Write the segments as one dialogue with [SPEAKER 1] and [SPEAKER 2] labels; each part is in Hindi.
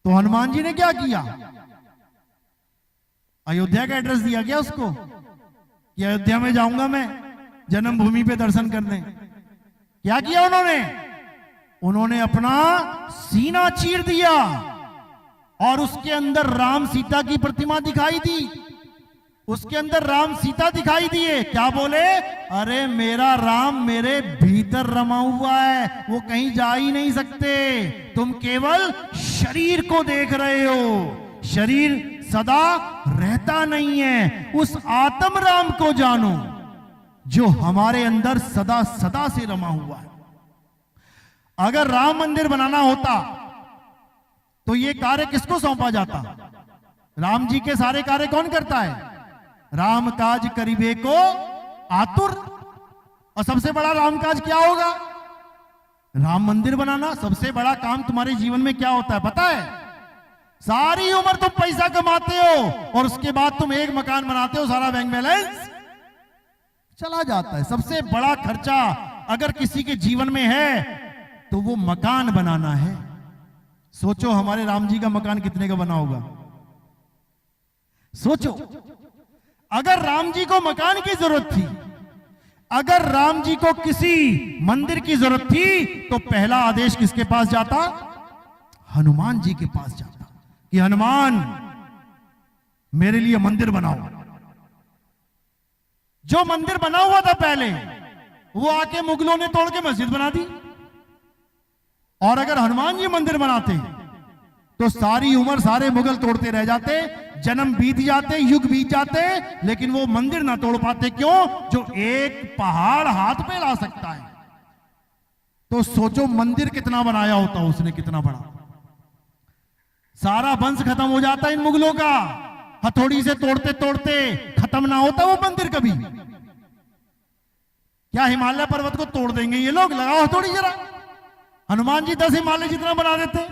[SPEAKER 1] तो हनुमान जी ने क्या किया? अयोध्या का एड्रेस दिया क्या उसको कि अयोध्या में जाऊंगा मैं जन्मभूमि पे दर्शन करने? क्या किया उन्होंने? उन्होंने अपना सीना चीर दिया और उसके अंदर राम सीता की प्रतिमा दिखाई दी। उसके अंदर राम सीता दिखाई दिए। क्या बोले? अरे मेरा राम मेरे भीतर रमा हुआ है, वो कहीं जा ही नहीं सकते। तुम केवल शरीर को देख रहे हो, शरीर सदा रहता नहीं है। उस आत्म राम को जानो जो हमारे अंदर सदा सदा से रमा हुआ है। अगर राम मंदिर बनाना होता तो ये कार्य किसको सौंपा जाता? राम जी के सारे कार्य कौन करता है? राम काज करीबे को आतुर। और सबसे बड़ा राम काज क्या होगा? राम मंदिर बनाना। सबसे बड़ा काम तुम्हारे जीवन में क्या होता है पता है? सारी उम्र तुम पैसा कमाते हो और उसके बाद तुम एक मकान बनाते हो, सारा बैंक बैलेंस चला जाता है। सबसे बड़ा खर्चा अगर किसी के जीवन में है तो वो मकान बनाना है। सोचो हमारे राम जी का मकान कितने का बना होगा? सोचो, अगर राम जी को मकान की जरूरत थी, अगर राम जी को किसी मंदिर की जरूरत थी, तो पहला आदेश किसके पास जाता? हनुमान जी के पास जाता कि हनुमान मेरे लिए मंदिर बनाओ। जो मंदिर बना हुआ था पहले, वो आके मुगलों ने तोड़ के मस्जिद बना दी। और अगर हनुमान जी मंदिर बनाते तो सारी उम्र सारे मुगल तोड़ते रह जाते, जन्म बीत जाते, युग बीत जाते, लेकिन वो मंदिर ना तोड़ पाते। क्यों? जो एक पहाड़ हाथ पे ला सकता है। तो सोचो मंदिर कितना बनाया होता उसने, कितना बड़ा। सारा वंश खत्म हो जाता इन मुगलों का। हथौड़ी से तोड़ते तोड़ते खत्म ना होता वो मंदिर कभी। क्या हिमालय पर्वत को तोड़ देंगे ये लोग? लगाओ हथौड़ी जरा। हनुमान जी 10 हिमालय जितना बना देते।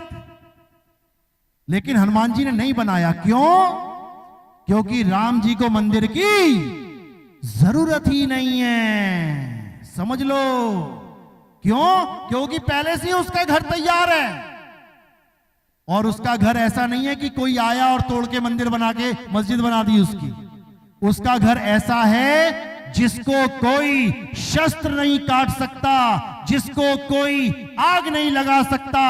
[SPEAKER 1] लेकिन हनुमान जी ने नहीं बनाया। क्यों? क्योंकि राम जी को मंदिर की जरूरत ही नहीं है। समझ लो क्यों? क्योंकि पहले से उसका घर तैयार है। और उसका घर ऐसा नहीं है कि कोई आया और तोड़ के मंदिर बना के मस्जिद बना दी उसकी। उसका घर ऐसा है जिसको कोई शस्त्र नहीं काट सकता, जिसको कोई आग नहीं लगा सकता,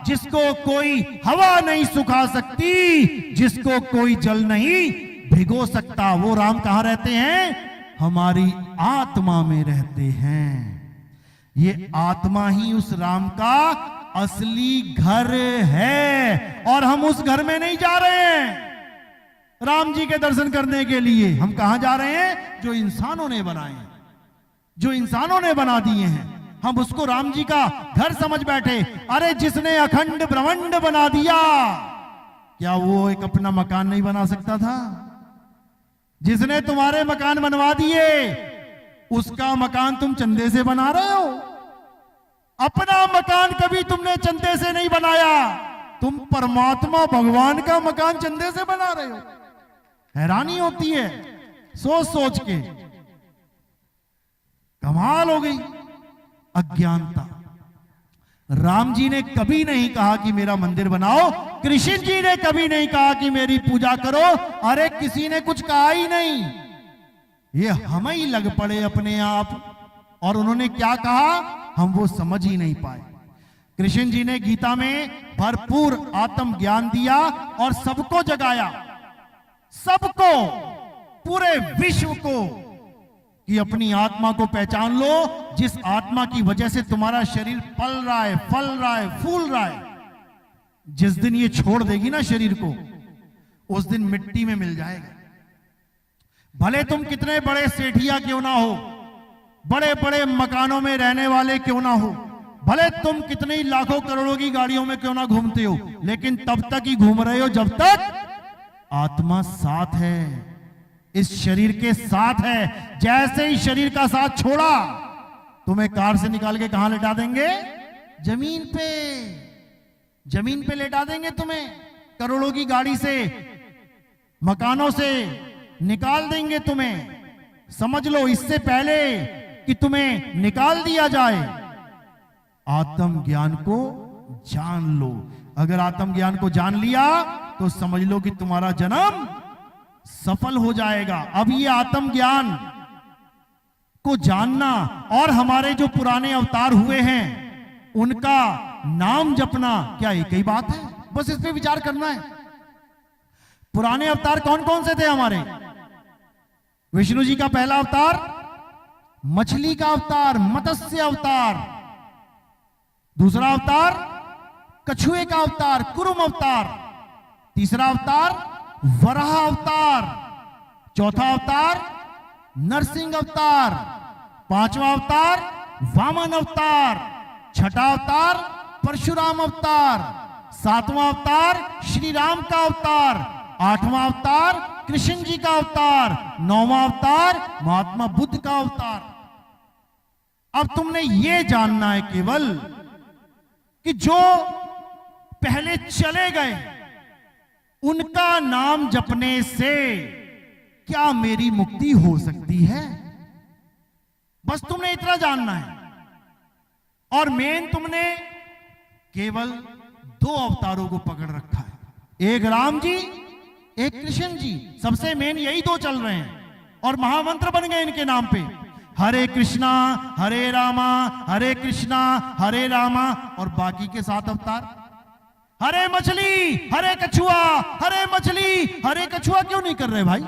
[SPEAKER 1] जिसको कोई हवा नहीं सुखा सकती, जिसको कोई जल नहीं भिगो सकता। वो राम कहां रहते हैं? हमारी आत्मा में रहते हैं। ये आत्मा ही उस राम का असली घर है। और हम उस घर में नहीं जा रहे हैं राम जी के दर्शन करने के लिए। हम कहां जा रहे हैं? जो इंसानों ने बनाए हैं, जो इंसानों ने बना दिए हैं, हम उसको राम जी का घर समझ बैठे। अरे जिसने अखंड ब्रह्मांड बना दिया, क्या वो एक अपना मकान नहीं बना सकता था? जिसने तुम्हारे मकान बनवा दिए, उसका मकान तुम चंदे से बना रहे हो। अपना मकान कभी तुमने चंदे से नहीं बनाया। तुम परमात्मा भगवान का मकान चंदे से बना रहे हो। हैरानी होती है सोच सोच के। कमाल हो गई अज्ञानता। राम जी ने कभी नहीं कहा कि मेरा मंदिर बनाओ। कृष्ण जी ने कभी नहीं कहा कि मेरी पूजा करो। अरे किसी ने कुछ कहा ही नहीं। ये हम ही लग पड़े अपने आप। और उन्होंने क्या कहा हम वो समझ ही नहीं पाए। कृष्ण जी ने गीता में भरपूर आत्म ज्ञान दिया और सबको जगाया, सबको, पूरे विश्व को, कि अपनी आत्मा को पहचान लो। जिस आत्मा की वजह से तुम्हारा शरीर पल रहा है, फल रहा है, फूल रहा है, जिस दिन ये छोड़ देगी ना शरीर को, उस दिन मिट्टी में मिल जाएगा। भले तुम कितने बड़े सेठिया क्यों ना हो, बड़े बड़े मकानों में रहने वाले क्यों ना हो, भले तुम कितनी लाखों करोड़ों की गाड़ियों में क्यों ना घूमते हो, लेकिन तब तक ही घूम रहे हो जब तक आत्मा साथ है, इस शरीर के साथ है। जैसे ही शरीर का साथ छोड़ा, तुम्हें कार से निकाल के कहां लेटा देंगे? जमीन पे। जमीन पे लेटा देंगे तुम्हें। करोड़ों की गाड़ी से, मकानों से निकाल देंगे तुम्हें। समझ लो, इससे पहले कि तुम्हें निकाल दिया जाए, आत्म ज्ञान को जान लो। अगर आत्मज्ञान को जान लिया तो समझ लो कि तुम्हारा जन्म सफल हो जाएगा। अब ये आत्मज्ञान को जानना और हमारे जो पुराने अवतार हुए हैं उनका नाम जपना क्या एक ही बात है? बस इस पे विचार करना है। पुराने अवतार कौन कौन से थे हमारे? विष्णु जी का पहला अवतार मछली का अवतार, मत्स्य अवतार। दूसरा अवतार कछुए का अवतार, कुरुम अवतार। तीसरा अवतार वराह अवतार। चौथा अवतार नरसिंह अवतार। पांचवा अवतार वामन अवतार। छठा अवतार परशुराम अवतार। सातवां अवतार श्री राम का अवतार। आठवां अवतार कृष्ण जी का अवतार। नौवां अवतार महात्मा बुद्ध का अवतार। अब तुमने ये जानना है केवल कि जो पहले चले गए उनका नाम जपने से क्या मेरी मुक्ति हो सकती है? बस तुमने इतना जानना है। और मेन तुमने केवल दो अवतारों को पकड़ रखा है, एक राम जी, एक कृष्ण जी। सबसे मेन यही दो चल रहे हैं और महामंत्र बन गए इनके नाम पे, हरे कृष्णा हरे रामा हरे कृष्णा हरे रामा। और बाकी के 7 अवतार हरे मछली हरे कछुआ, हरे मछली हरे कछुआ क्यों नहीं कर रहे भाई?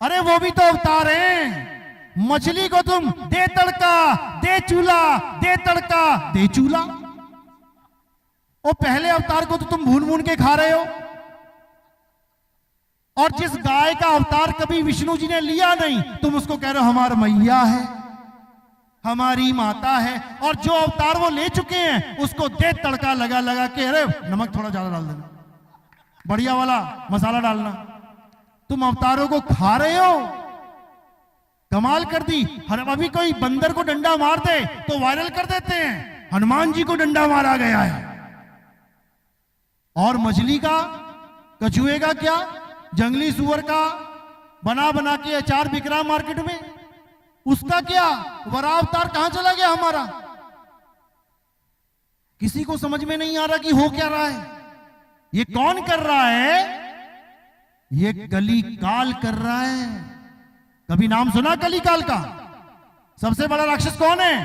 [SPEAKER 1] अरे वो भी तो अवतार हैं। मछली को तुम दे तड़का दे चूल्हा, दे तड़का दे चूल्हा। और पहले अवतार को तो तुम भून भून के खा रहे हो। और जिस गाय का अवतार कभी विष्णु जी ने लिया नहीं, तुम उसको कह रहे हो हमारा मैया है, हमारी माता है। और जो अवतार वो ले चुके हैं उसको दे तड़का लगा लगा के, अरे नमक थोड़ा ज्यादा डाल देना, बढ़िया वाला मसाला डालना। तुम अवतारों को खा रहे हो। कमाल कर दी। अभी कोई बंदर को डंडा मार दे तो वायरल कर देते हैं, हनुमान जी को डंडा मारा गया है। और मछली का, कछुए का क्या, जंगली सुअर का बना बना के अचार बिक रहा मार्केट में, उसका क्या? वराह अवतार कहां चला गया हमारा? किसी को समझ में नहीं आ रहा कि हो क्या रहा है। ये कौन कर रहा है? ये कली काल कर रहा है। कभी नाम सुना कली काल का? सबसे बड़ा राक्षस कौन है?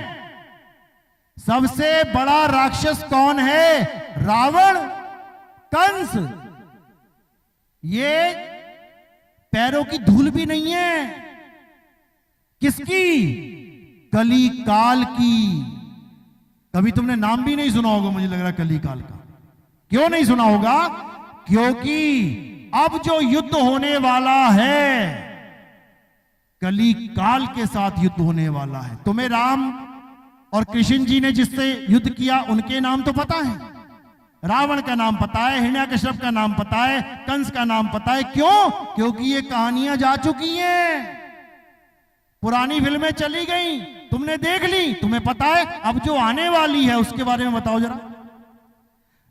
[SPEAKER 1] सबसे बड़ा राक्षस कौन है? रावण, कंस। ये पैरों की धूल भी नहीं है। किसकी? कली काल की। कभी तुमने नाम भी नहीं सुना होगा, मुझे लग रहा है कली काल का। क्यों नहीं सुना होगा? क्योंकि अब जो युद्ध होने वाला है कली काल के साथ युद्ध होने वाला है। तुम्हें राम और कृष्ण जी ने जिससे युद्ध किया उनके नाम तो पता है, रावण का नाम पता है, हिरण्यकश्यप का नाम पता है, कंस का नाम पता है। क्यों? क्योंकि ये कहानियां जा चुकी हैं, पुरानी फिल्में चली गई, तुमने देख ली, तुम्हें पता है। अब जो आने वाली है उसके बारे में बताओ जरा।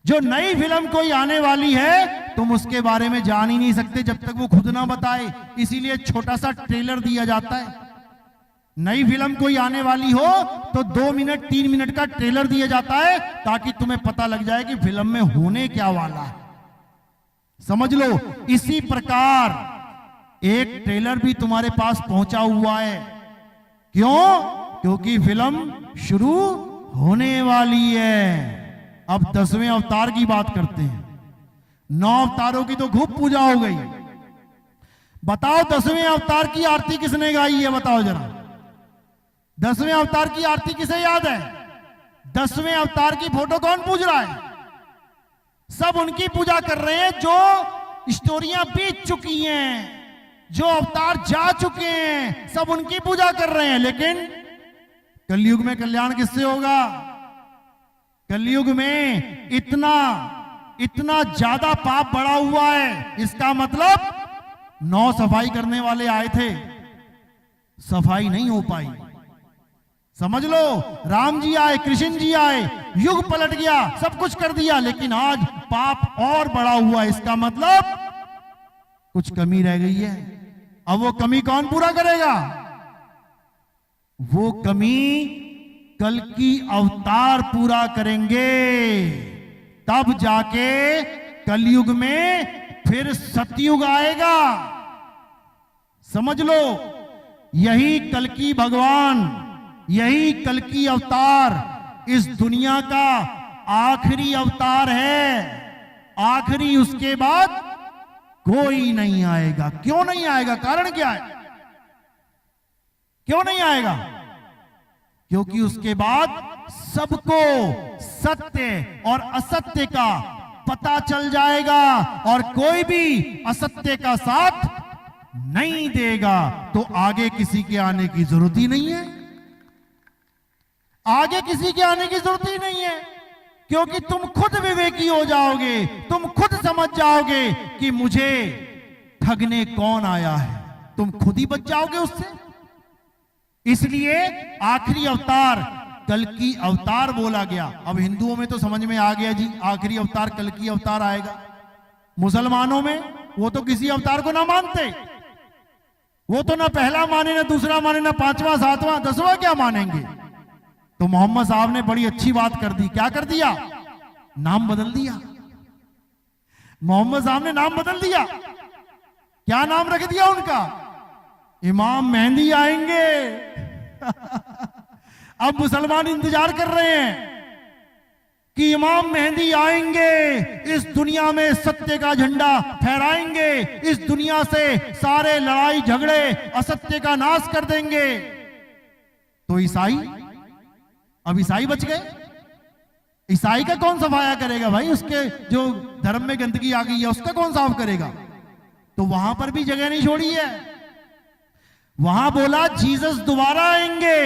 [SPEAKER 1] जो नई फिल्म कोई आने वाली है तुम उसके बारे में जान ही नहीं सकते जब तक वो खुद ना बताए। इसीलिए छोटा सा ट्रेलर दिया जाता है। नई फिल्म कोई आने वाली हो तो 2 मिनट 3 मिनट का ट्रेलर दिया जाता है ताकि तुम्हें पता लग जाए कि फिल्म में होने क्या वाला है। समझ लो, इसी प्रकार एक ट्रेलर भी तुम्हारे पास पहुंचा हुआ है। क्यों? क्योंकि फिल्म शुरू होने वाली है। अब 10वें अवतार की बात करते हैं। 9 अवतारों की तो खूब पूजा हो गई। बताओ 10वें अवतार की आरती किसने गाई है? बताओ जरा। 10वें अवतार की आरती किसे याद है? 10वें अवतार की फोटो कौन पूज रहा है? सब उनकी पूजा कर रहे हैं जो स्टोरियां बीत चुकी हैं, जो अवतार जा चुके हैं, सब उनकी पूजा कर रहे हैं। लेकिन कलयुग में कल्याण किससे होगा? कलयुग में इतना ज्यादा पाप बढ़ा हुआ है। इसका मतलब 9 सफाई करने वाले आए थे, सफाई नहीं हो पाई। समझ लो, राम जी आए, कृष्ण जी आए, युग पलट गया, सब कुछ कर दिया, लेकिन आज पाप और बढ़ा हुआ है। इसका मतलब कुछ कमी रह गई है। अब वो कमी कौन पूरा करेगा? वो कमी कल की अवतार पूरा करेंगे। तब जाके कलयुग में फिर सतयुग आएगा। समझ लो, यही कल्कि भगवान, यही कल्कि अवतार इस दुनिया का आखिरी अवतार है। आखिरी, उसके बाद कोई नहीं आएगा। क्यों नहीं आएगा? कारण क्या है? क्यों नहीं आएगा? क्योंकि उसके बाद सबको सत्य और असत्य का पता चल जाएगा और कोई भी असत्य का साथ नहीं देगा। तो आगे किसी के आने की जरूरत ही नहीं है। आगे किसी के आने की जरूरत ही नहीं है, क्योंकि तुम खुद विवेकी हो जाओगे, तुम खुद समझ जाओगे कि मुझे ठगने कौन आया है। तुम खुद ही बच जाओगे उससे। इसलिए आखिरी अवतार कल्कि अवतार बोला गया। अब हिंदुओं में तो समझ में आ गया जी, आखिरी अवतार कल्कि अवतार आएगा। मुसलमानों में वो तो किसी अवतार को ना मानते, वो तो ना पहला माने, ना दूसरा माने, ना पांचवा, सातवां, दसवां क्या मानेंगे। तो मोहम्मद साहब ने बड़ी अच्छी बात कर दी। क्या कर दिया? नाम बदल दिया। मोहम्मद साहब ने नाम बदल दिया। क्या नाम रख दिया उनका? इमाम मेहंदी आएंगे। अब मुसलमान इंतजार कर रहे हैं कि इमाम मेहंदी आएंगे, इस दुनिया में सत्य का झंडा फहराएंगे, इस दुनिया से सारे लड़ाई झगड़े असत्य का नाश कर देंगे। तो ईसाई, अब ईसाई बच गए। ईसाई का कौन सफाया करेगा भाई? उसके जो धर्म में गंदगी आ गई है उसका कौन साफ करेगा? तो वहां पर भी जगह नहीं छोड़ी है। वहां बोला जीसस दोबारा आएंगे,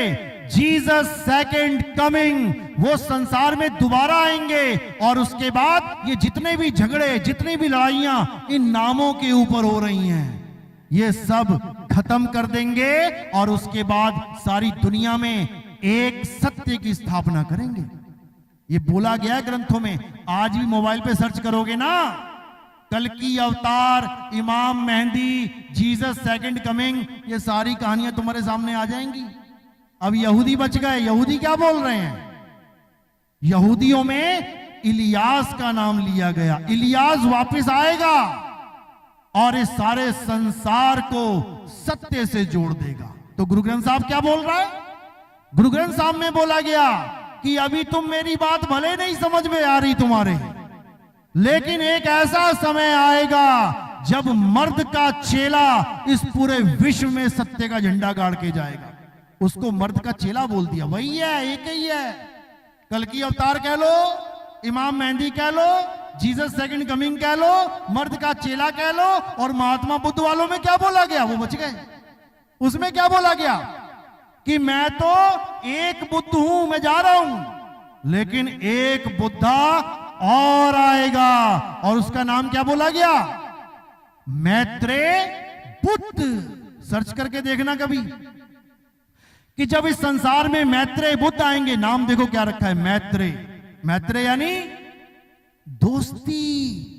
[SPEAKER 1] जीसस सेकंड कमिंग, वो संसार में दोबारा आएंगे। और उसके बाद ये जितने भी झगड़े, जितनी भी लड़ाइयां इन नामों के ऊपर हो रही हैं, ये सब खत्म कर देंगे और उसके बाद सारी दुनिया में एक सत्य की स्थापना करेंगे। ये बोला गया है ग्रंथों में। आज भी मोबाइल पे सर्च करोगे ना, कल्कि अवतार, इमाम मेहंदी, जीसस सेकंड कमिंग, ये सारी कहानियां तुम्हारे सामने आ जाएंगी। अब यहूदी बच गए। यहूदी क्या बोल रहे हैं? यहूदियों में इलियास का नाम लिया गया। इलियास वापस आएगा और इस सारे संसार को सत्य से जोड़ देगा। तो गुरु ग्रंथ साहब क्या बोल रहा है? गुरु ग्रंथ साहब में बोला गया कि अभी तुम मेरी बात भले नहीं समझ में आ रही तुम्हारे, लेकिन एक ऐसा समय आएगा जब मर्द का चेला इस पूरे विश्व में सत्य का झंडा गाड़ के जाएगा। उसको मर्द का चेला बोल दिया। वही है, एक ही है। कल्कि अवतार कह लो, इमाम मेहंदी कह लो, जीसस सेकंड कमिंग कह लो, मर्द का चेला कह लो। और महात्मा बुद्ध वालों में क्या बोला गया? वो बच गए। उसमें क्या बोला गया कि मैं तो एक बुद्ध हूं, मैं जा रहा हूं, लेकिन एक बुद्धा और आएगा। और उसका नाम क्या बोला गया? मैत्रेय बुद्ध। सर्च करके देखना कभी कि जब इस संसार में मैत्रेय बुद्ध आएंगे, नाम देखो क्या रखा है, मैत्रेय। मैत्रेय यानी दोस्ती,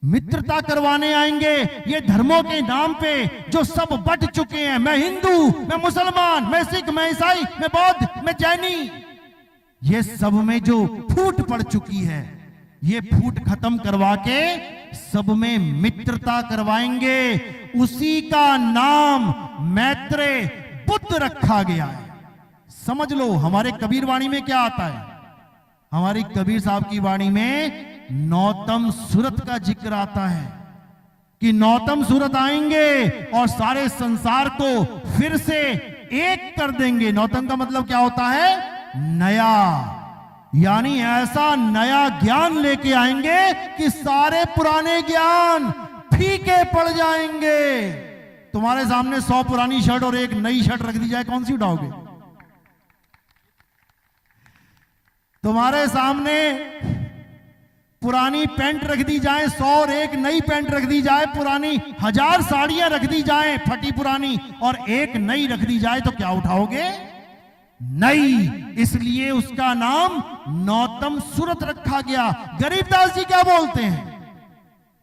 [SPEAKER 1] मित्रता करवाने आएंगे। ये धर्मों के नाम पे जो सब बट चुके हैं, मैं हिंदू, मैं मुसलमान, मैं सिख, मैं ईसाई, मैं बौद्ध, मैं जैनी, ये सब में जो फूट पड़ चुकी है, ये फूट खत्म करवा के सब में मित्रता करवाएंगे। उसी का नाम मैत्रेय बुद्ध रखा गया है। समझ लो, हमारे कबीर वाणी में क्या आता है? हमारी कबीर साहब की वाणी में नौतम सूरत का जिक्र आता है कि नौतम सूरत आएंगे और सारे संसार को फिर से एक कर देंगे। नौतम का मतलब क्या होता है? नया, यानी ऐसा नया ज्ञान लेके आएंगे कि सारे पुराने ज्ञान फीके पड़ जाएंगे। तुम्हारे सामने 100 पुरानी शर्ट और एक नई शर्ट रख दी जाए, कौन सी उठाओगे? तुम्हारे सामने पुरानी पैंट रख दी जाए 100 और एक नई पैंट रख दी जाए, पुरानी 1000 साड़ियां रख दी जाए फटी पुरानी और एक नई रख दी जाए, तो क्या उठाओगे? नई। इसलिए उसका नाम नौतम सूरत रखा गया। गरीबदास जी क्या बोलते हैं?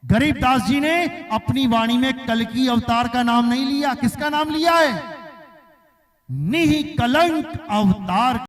[SPEAKER 1] गरीबदास जी ने अपनी वाणी में कल्कि अवतार का नाम नहीं लिया। किसका नाम लिया है? निःकलंक अवतार।